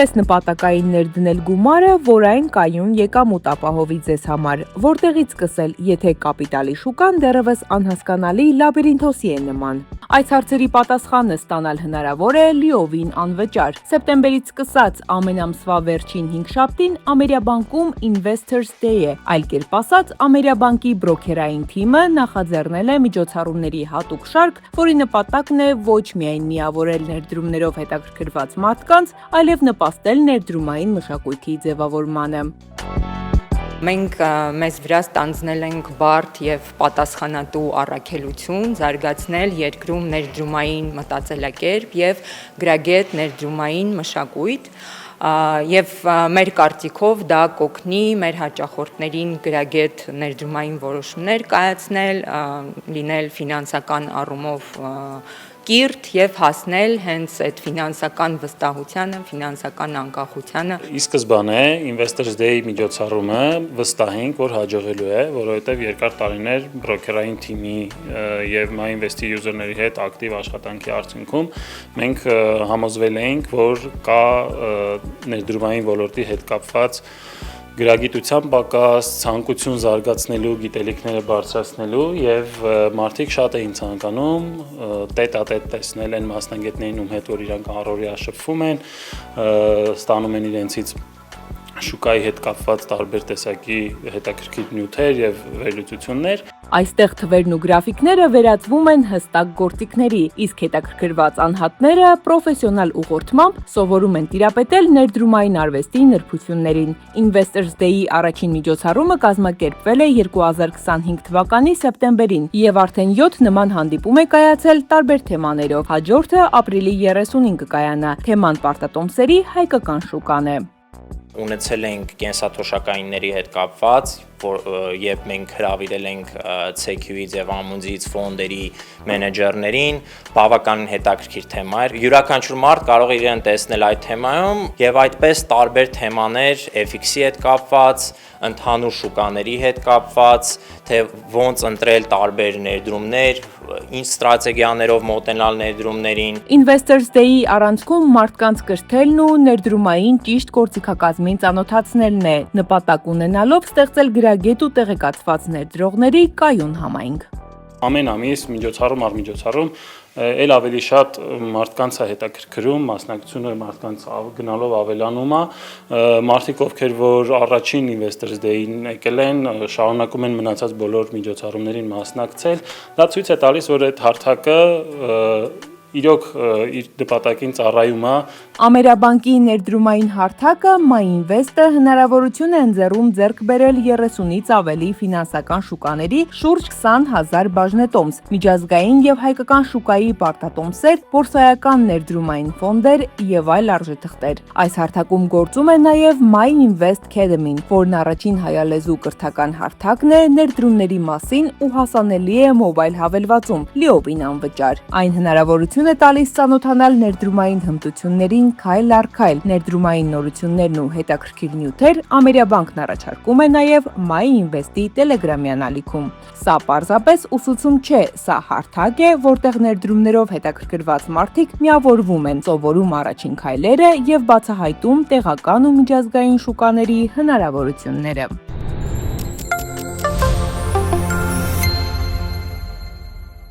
Ինչպես նպատակային ներդնել գումարը, որ այն կայուն եկամուտ ապահովի ձեզ համար, որտեղից սկսել, եթե կապիտալի շուկան դեռևս անհասկանալի լաբիրինթոսի է նման։ Այս հարցերի պատասխանը ստանալ հնարավոր է լիովին անվճար։ Սեպտեմբերից սկսած ամենամսվա վերջին 5 շաբթին Ամերիաբանկում Investors Day է, այլ կերպ ասած, Ամերիաբանկի բրոքերային թիմը նախաձեռնել է միջոցառումների հատուկ շարք, որի նպատակն է ոչ միայն միավորել ներդրումներով հետաքրքրված մարդկանց, այլև նպաստել ներդրումային մշակույթի ձևավորմանը։ Մենք մեզ վրա ստանձնել ենք բարդ և պատասխանատու առաքելություն զարգացնել երկրում ներդրումային մտածելակերպ և գրագետ ներդրումային մշակույթ, և մեր կարծիքով դա կօգնի մեր հաճախորդներին գրագետ ներդրումային որոշումներ կայացնել, լինել ֆինանսական առումով կիրթ և հասնել հենց այդ ֆինանսական վստահությանը, ֆինանսական անկախությանը։ Ի սկզբանե Investors Day միջոցառումը վստահ ենք, որ հաջողելու է, որովհետև երկար տարիներ բրոքերային թիմի և MyInvest-ի յուզերների հետ ակտիվ աշխատանքի արդյունքում մենք համոզվել ենք, որ կա ներդրումային ոլորտի հետ կապված գրագիտության պակաս, ցանկություն զարգացնելու, գիտելիքները բարձրացնելու և մարդիկ շատ էին ցանկանում տետատետ տեսնել այն մասնագետներին, ում հետ որ իրանք առօրյա շփվում են, ստանում են իրենցից շուկայի հետ կապված տարբեր տեսակի հետաքրքիր նյութեր և վերլուծություններ։ Այստեղ թվերն ու գրաֆիկները վերածվում են հստակ գործիքների, իսկ հետաքրքրված անհատները պրոֆեսիոնալ ուղղորդմամբ սովորում են տիրապետել ներդրումային արվեստի նրբություններին։ Investors Day-ի առաջին միջոցառումը կազմակերպվել է 2025 թվականի սեպտեմբերին և արդեն 7 նման հանդիպում է կայացել տարբեր թեմաներով։ Հաջորդը ապրիլի 30-ին կկայանա։ Թեման պարտատոմսերի հայկական շուկան է։ Ունեցել ենք կենսաթոշակայինների հետ կապված, երբ մենք հրավիրել ենք CQ-ից և Amundi-ից ֆոնդերի մենեջերներին, բավականին հետաքրքիր թեմա էր։ Յուրաքանչյուր մարդ կարող է իրեն տեսնել այդ թեմայում և այդպես տարբեր թեմաներ FX-ի հետ կապված, ընդհանուր շուկաների հետ կապված, թե ոնց ընտրել տարբեր ներդրումներ, ինչ ստրատեգիաներով մոտենալ ներդրումներին։ Investors Day-ի առանցքում մարդկանց կրթելն ու ներդրումային ճիշտ գործիքակազմին ծանոթացնելն է, նպատակ ունենալով ստեղծել գրագետ ու տեղեկացված ներդրողների կայուն համայնք։ Ամեն ամիս միջոցառում առ միջոցառում էլ ավելի շատ մարդկանց է հետաքրքրում, մասնակցությունը մարդկանց գնալով ավելանում է, մարդիկ ովքեր որ առաջին Investors Day-ին եկել են, շարունակում են մնացած բոլոր միջոցառումներին մասնակցել, դա ցույց է տալիս, որ այդ հարթակը իրոք իր նպատակին ծառայում է։ Ամերիաբանկի ներդրումային հարթակը MyInvest-ը հնարավորություն է ընձեռում ձեռք բերել 30-ից ավելի ֆինանսական շուկաների շուրջ 20,000 բաժնետոմս, միջազգային և հայկական շուկայի պարտատոմսեր, բորսայական ներդրումային ֆոնդեր և այլ արժեթղթեր։ Այս հարթակում գործում է նաև MyInvest Academy-ն, որն առաջին հայալեզու կրթական հարթակն է ներդրումների մասին ու հասանելի է մոբայլ հավելվածում, լիովին անվճար։ Այն հնարավորություն է տալիս ծանոթանալ ներդրումային հմտություններին քայլ առ քայլ, ներդրումային նորություններն ու հետաքրքիր նյութեր Ամերիաբանկն առաջարկում է նաև MyInvest-ի տելեգրամյան ալիքում։ Սա պարզապես ուսուցում չէ, սա հարթակ է, որտեղ ներդրումներով հետաքրքրված մարդիկ միավորվում են, սովորում առաջին քայլերը և բացահայտում տեղական ու միջազգային շուկաների հնարավորությունները։